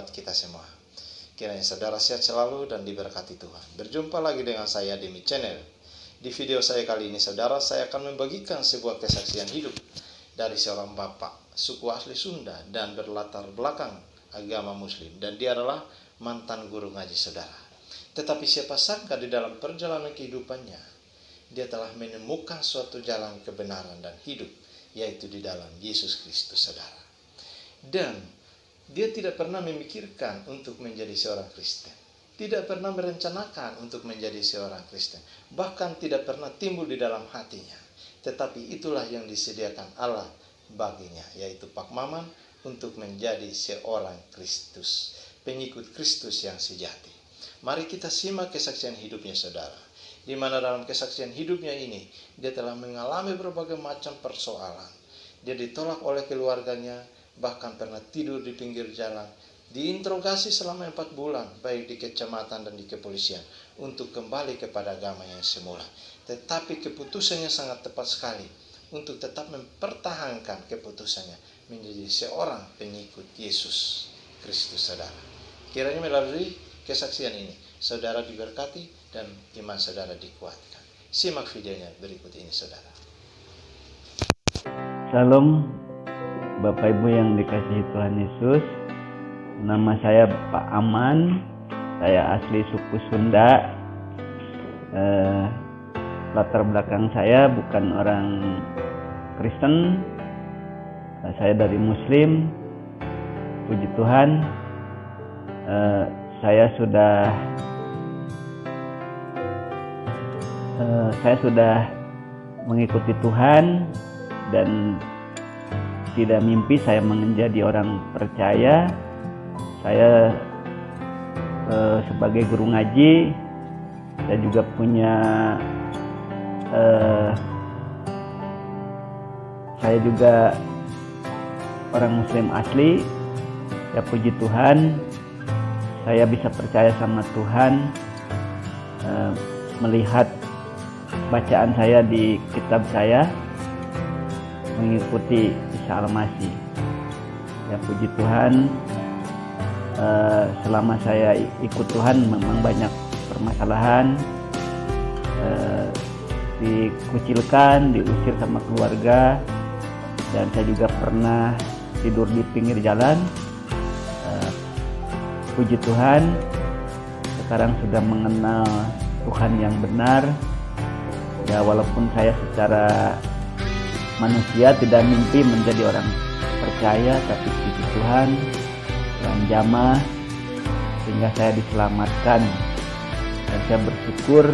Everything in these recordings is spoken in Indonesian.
buat kita semua. Kiranya saudara sehat selalu dan diberkati Tuhan. Berjumpa lagi dengan saya Demi Channel. Di video saya kali ini saudara, saya akan membagikan sebuah kesaksian hidup dari seorang bapak suku asli Sunda dan berlatar belakang agama Muslim, dan dia adalah mantan guru ngaji saudara. Tetapi siapa sangka di dalam perjalanan kehidupannya dia telah menemukan suatu jalan kebenaran dan hidup, yaitu di dalam Yesus Kristus saudara. Dan dia tidak pernah memikirkan untuk menjadi seorang Kristen, tidak pernah merencanakan untuk menjadi seorang Kristen, bahkan tidak pernah timbul di dalam hatinya. Tetapi itulah yang disediakan Allah baginya, yaitu Pak Maman, untuk menjadi seorang Kristus, pengikut Kristus yang sejati. Mari kita simak kesaksian hidupnya saudara, di mana dalam kesaksian hidupnya ini dia telah mengalami berbagai macam persoalan. Dia ditolak oleh keluarganya, bahkan pernah tidur di pinggir jalan, diinterogasi selama 4 bulan baik di kecamatan dan di kepolisian untuk kembali kepada agama yang semula. Tetapi keputusannya sangat tepat sekali untuk tetap mempertahankan keputusannya menjadi seorang pengikut Yesus Kristus saudara. Kiranya melalui kesaksian ini saudara diberkati dan iman saudara dikuatkan. Simak videonya berikut ini saudara. Salam Bapak Ibu yang dikasihi Tuhan Yesus. Nama saya Pak Aman. Saya asli suku Sunda. Latar belakang saya bukan orang Kristen. Saya dari Muslim. Puji Tuhan. Saya sudah mengikuti Tuhan dan tidak mimpi saya menjadi orang percaya. Saya sebagai guru ngaji, saya juga punya saya juga orang Muslim asli. Ya puji Tuhan, saya bisa percaya sama Tuhan melihat bacaan saya di kitab saya, mengikuti Isa Al-Masih. Ya puji Tuhan, selama saya ikut Tuhan memang banyak permasalahan, dikucilkan, diusir sama keluarga, dan saya juga pernah tidur di pinggir jalan. Puji Tuhan, sekarang sudah mengenal Tuhan yang benar. Ya walaupun saya secara manusia tidak mimpi menjadi orang percaya, tapi puji Tuhan dalam jamah sehingga saya diselamatkan, dan saya bersyukur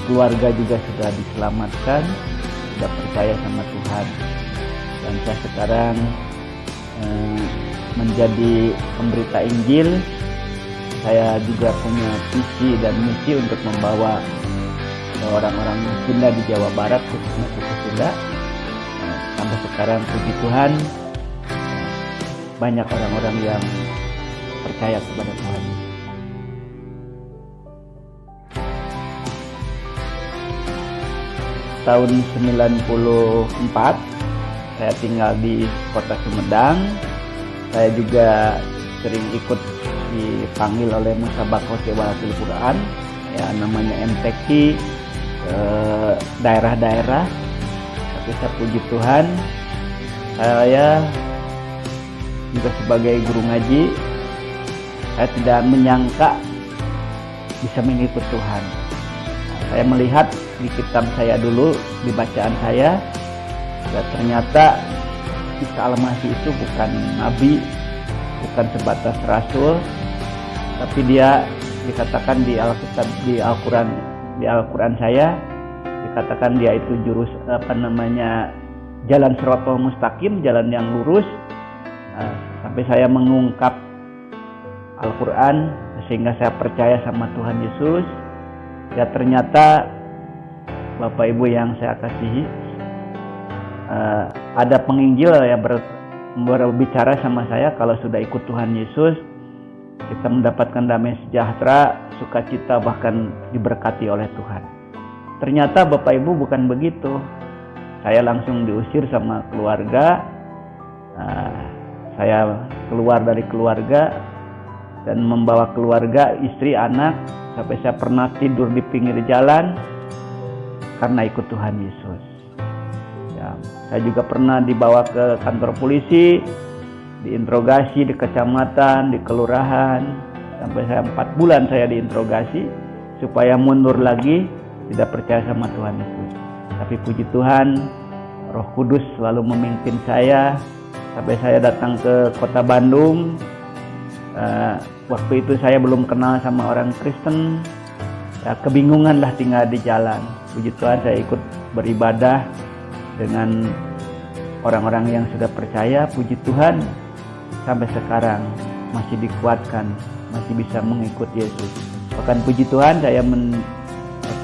keluarga juga sudah diselamatkan, sudah percaya sama Tuhan, dan saya sekarang menjadi pemberita Injil. Saya juga punya visi dan misi untuk membawa orang-orang Sunda di Jawa Barat, khususnya suku Sunda. Sampai sekarang puji Tuhan banyak orang-orang yang percaya kepada Tuhan. Tahun 94 saya tinggal di kota Sumedang. Saya juga sering ikut dipanggil oleh Musabaqah Tilawatil Quran, ya namanya MTQ, daerah-daerah. Tapi saya puji Tuhan, saya juga sebagai guru ngaji, saya tidak menyangka bisa mengikut Tuhan. Saya melihat di kitab saya dulu, di bacaan saya, dan ternyata Isa Al-Masih itu bukan nabi, bukan sebatas rasul, tapi dia dikatakan di Alkitab, di Al-Quran saya dikatakan dia itu jalan Shiratal Mustaqim, jalan yang lurus. Sampai saya mengungkap Al-Quran sehingga saya percaya sama Tuhan Yesus. Ya ternyata Bapak Ibu yang saya kasihi, ada penginjil yang berbicara sama saya kalau sudah ikut Tuhan Yesus kita mendapatkan damai sejahtera, sukacita, bahkan diberkati oleh Tuhan. Ternyata Bapak Ibu bukan begitu. Saya langsung diusir sama keluarga. saya keluar dari keluarga dan membawa keluarga, istri, anak, sampai saya pernah tidur di pinggir jalan karena ikut Tuhan Yesus. Ya, saya juga pernah dibawa ke kantor polisi, diinterogasi di kecamatan, di kelurahan, sampai saya 4 bulan saya diinterogasi supaya mundur lagi, tidak percaya sama Tuhan Yesus. Tapi puji Tuhan, Roh Kudus selalu memimpin saya sampai saya datang ke kota Bandung. Waktu itu saya belum kenal sama orang Kristen, ya, kebingungan lah tinggal di jalan. Puji Tuhan, saya ikut beribadah dengan orang-orang yang sudah percaya. Puji Tuhan, sampai sekarang masih dikuatkan, masih bisa mengikut Yesus. Bahkan puji Tuhan,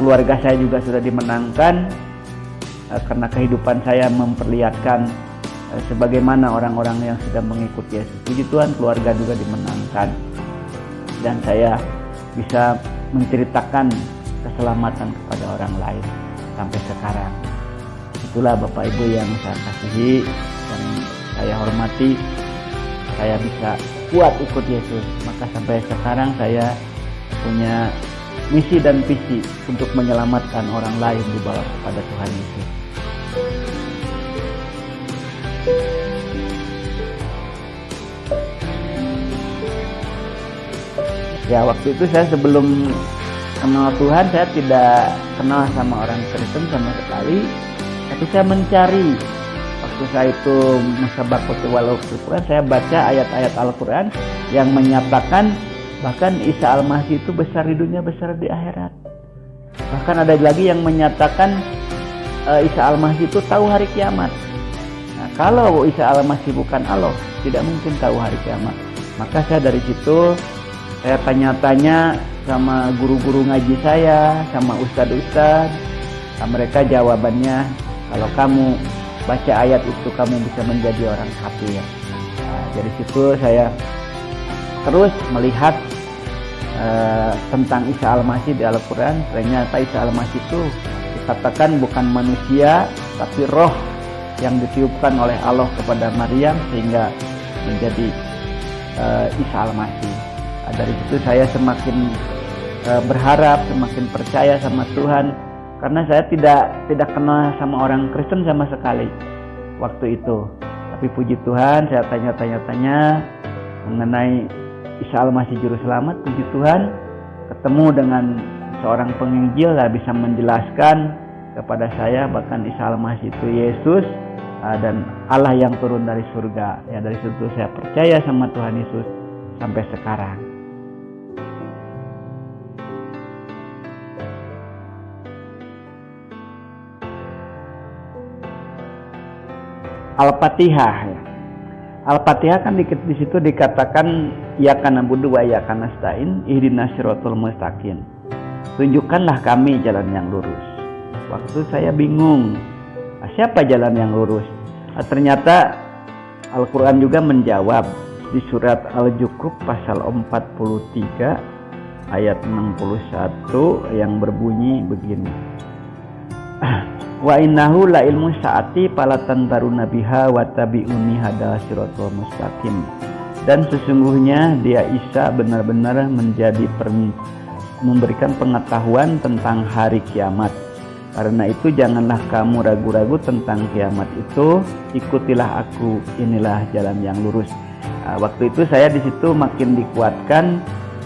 keluarga saya juga sudah dimenangkan karena kehidupan saya memperlihatkan sebagaimana orang-orang yang sudah mengikut Yesus. Puji Tuhan, keluarga juga dimenangkan dan saya bisa menceritakan keselamatan kepada orang lain sampai sekarang. Itulah Bapak Ibu yang saya kasihi dan saya hormati. Saya bisa kuat ikut Yesus, maka sampai sekarang saya punya misi dan visi untuk menyelamatkan orang lain dibawa kepada Tuhan Yesus. Ya, waktu itu saya sebelum kenal Tuhan, saya tidak kenal sama orang Kristen sama sekali. Tapi saya mencari. Waktu saya itu musabaqatul Quran, saya baca ayat-ayat Al-Quran yang menyatakan bahkan Isa Al-Masih itu besar di dunia, besar di akhirat. Bahkan ada lagi yang menyatakan Isa Al-Masih itu tahu hari kiamat. Nah, kalau Isa Al-Masih bukan Allah, tidak mungkin tahu hari kiamat. Maka saya dari situ saya tanya-tanya sama guru-guru ngaji saya, sama ustadz-ustadz. Nah, mereka jawabannya, kalau kamu baca ayat itu kamu bisa menjadi orang kafir. Nah, dari situ saya terus melihat tentang Isa Al-Masih di Al-Quran. Ternyata Isa Al-Masih itu dikatakan bukan manusia, tapi roh yang ditiupkan oleh Allah kepada Maryam sehingga menjadi Isa Al-Masih. Nah, dari situ saya semakin berharap, semakin percaya sama Tuhan, karena saya tidak kenal sama orang Kristen sama sekali waktu itu. Tapi puji Tuhan, saya tanya mengenai Isa Al-Masih Juru Selamat. Puji Tuhan, ketemu dengan seorang penginjil yang bisa menjelaskan kepada saya bahkan Isa Al-Masih itu Yesus dan Allah yang turun dari surga. Ya, dari situ saya percaya sama Tuhan Yesus sampai sekarang. Al-Fatihah, ya. Al-Fatihah kan di situ dikatakan iyyaka na'budu wa iyyaka nasta'in ihdinas siratal mustaqim. Tunjukkanlah kami jalan yang lurus. Waktu saya bingung, siapa jalan yang lurus? Ternyata Al-Quran juga menjawab di surat Al-Zukhruf pasal 43 ayat 61 yang berbunyi begini. Wa innahu la ilmu sa'ati palatan taruna biha wa tabi'uni hadal siratal mustaqim. Dan sesungguhnya dia Isa benar-benar memberikan pengetahuan tentang hari kiamat. Karena itu janganlah kamu ragu-ragu tentang kiamat itu, ikutilah aku, inilah jalan yang lurus. Nah, waktu itu saya di situ makin dikuatkan.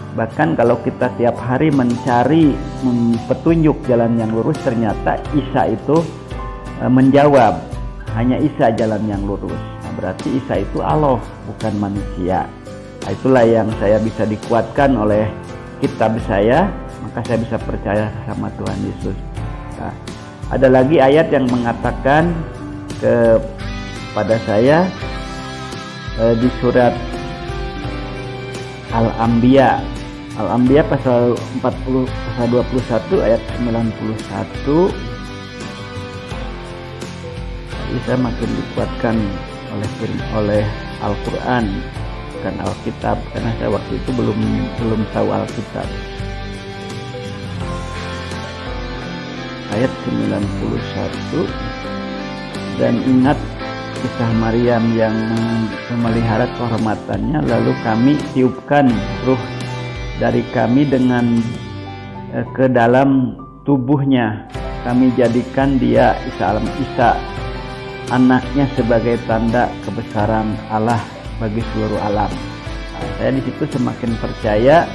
Bahkan kalau kita tiap hari mencari petunjuk jalan yang lurus, ternyata Isa itu menjawab, hanya Isa jalan yang lurus. Nah, berarti Isa itu Allah, bukan manusia. Nah, itulah yang saya bisa dikuatkan oleh kitab saya, maka saya bisa percaya sama Tuhan Yesus. Nah, ada lagi ayat yang mengatakan kepada saya di surat Al-Anbiya pasal 21 ayat 91. Jadi saya makin dikuatkan oleh Al-Quran bukan Alkitab, karena saya waktu itu belum tahu Alkitab. Ayat 91, dan ingat kisah Maryam yang memelihara kehormatannya, lalu kami tiupkan ruh dari kami dengan ke dalam tubuhnya. Kami jadikan dia Isa anaknya sebagai tanda kebesaran Allah bagi seluruh alam. Saya di situ semakin percaya,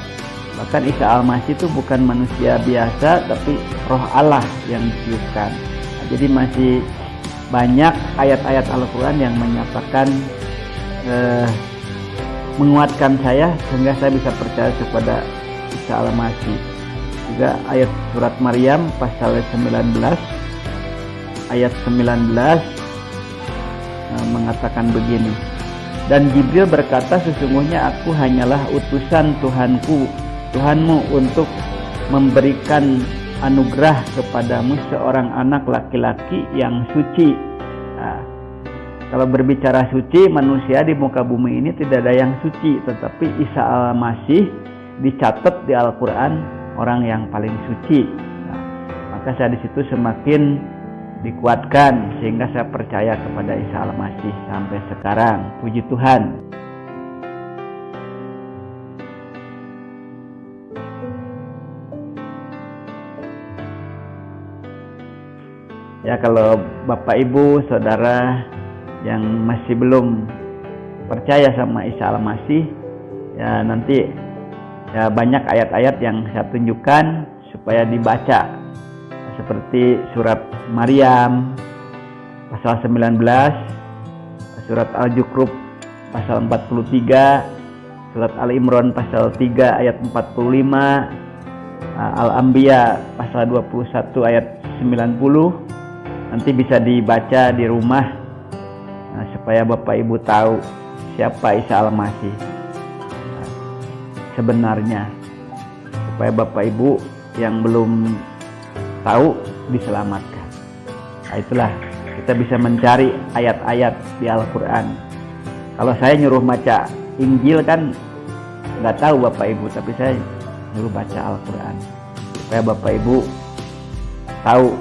bahkan Isa Al-Masih itu bukan manusia biasa, tapi roh Allah yang ditiupkan. Jadi masih banyak ayat-ayat Al-Quran yang menyatakan menguatkan saya sehingga saya bisa percaya kepada Isa Al-Masih. Juga ayat surat Maryam pasal 19 ayat 19 mengatakan begini, dan Jibril berkata, sesungguhnya aku hanyalah utusan Tuhanmu untuk memberikan anugerah kepadamu seorang anak laki-laki yang suci. Nah, kalau berbicara suci, manusia di muka bumi ini tidak ada yang suci, tetapi Isa Al-Masih dicatat di Al-Quran orang yang paling suci. Nah, maka saya di situ semakin dikuatkan sehingga saya percaya kepada Isa Al-Masih sampai sekarang. Puji Tuhan. Ya, kalau Bapak Ibu Saudara yang masih belum percaya sama Isa Al-Masih, ya nanti ya banyak ayat-ayat yang saya tunjukkan supaya dibaca, seperti surat Maryam pasal 19, surat Al-Zukhruf pasal 43, surat Al-Imran pasal 3 ayat 45, Al-Anbiya pasal 21 ayat 90. Nanti bisa dibaca di rumah supaya Bapak Ibu tahu siapa Isa Al-Masih sebenarnya, supaya Bapak Ibu yang belum tahu diselamatkan. Nah, itulah kita bisa mencari ayat-ayat di Al-Quran. Kalau saya nyuruh baca Injil kan nggak tahu Bapak Ibu, tapi saya nyuruh baca Al-Quran supaya Bapak Ibu tahu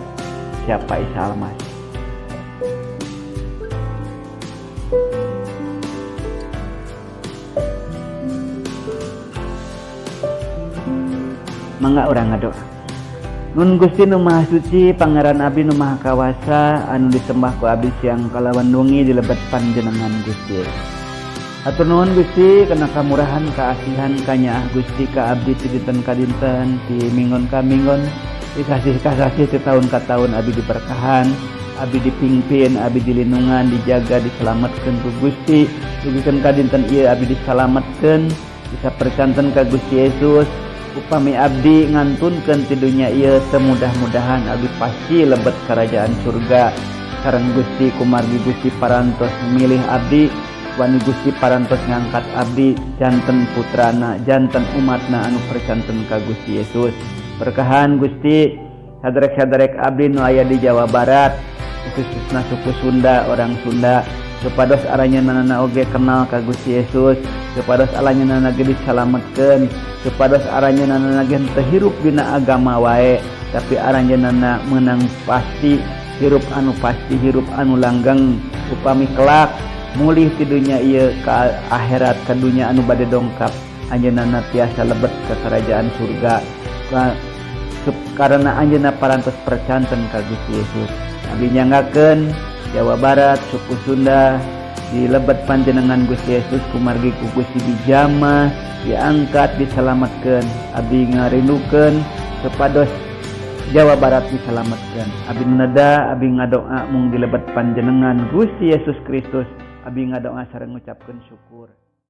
siapa Isa Al-Masih. Mangga orang ngadoa. Nun Gusti nu Maha Suci, Pangeran Abdi nu Maha Kawasa, anu disembah ku abdi siang kalawan wengi di lebat panjenengan Gusti. Atur nuhun Gusti kana kamurahan kaasihan kanyaah Gusti ka abdi ti dinten ka dinten, ti mingon ka mingon, dikasih ti tahun ka tahun abdi diberkahan, abdi dipimpin, abdi dilindungan, dijaga, diselamatkeun ku Gusti. Dugikeun ka dinten ieu abdi diselamatkeun, bisa percanten ka Gusti Yesus. Upami abdi ngantunkeun ti dunya ieu semudah-mudahan abdi pasti lebet kerajaan surga. Sareng Gusti kumargi Gusti parantos milih abdi, wani Gusti parantos ngangkat abdi janten putrana, janten umatna anu percanten ka Gusti Yesus. Berkahan Gusti saderek-saderek abdi nu aya di Jawa Barat, khususna suku Sunda, orang Sunda, kepados aranjeunna oge kenal ka Gusti Yesus, kepados aranjeunna ge disalametkeun, kepados aranjeunna ge teu hirup dina agama wae, tapi aranjeunna menang pasti, hirup anu pasti, hirup anu langgeng, upami kelak mulih ti dunya ieu ka akhirat, ka dunya anu bade dongkap, anjeunna tiasa lebet ke kerajaan surga. Karena anjeunna parantos percanten ka Gusti Yesus. Abdi nyanggakeun Jawa Barat, suku Sunda, di lebet panjenengan Gusti Yesus kumargi ku Gusti dijamah, diangkat, diselamatkeun. Abdi ngarindukeun kepados Jawa Barat diselamatkeun. Abdi neda, abdi ngadoa mung di lebet panjenengan Gusti Yesus Kristus. Abdi ngadoa sareng ngucapkeun syukur.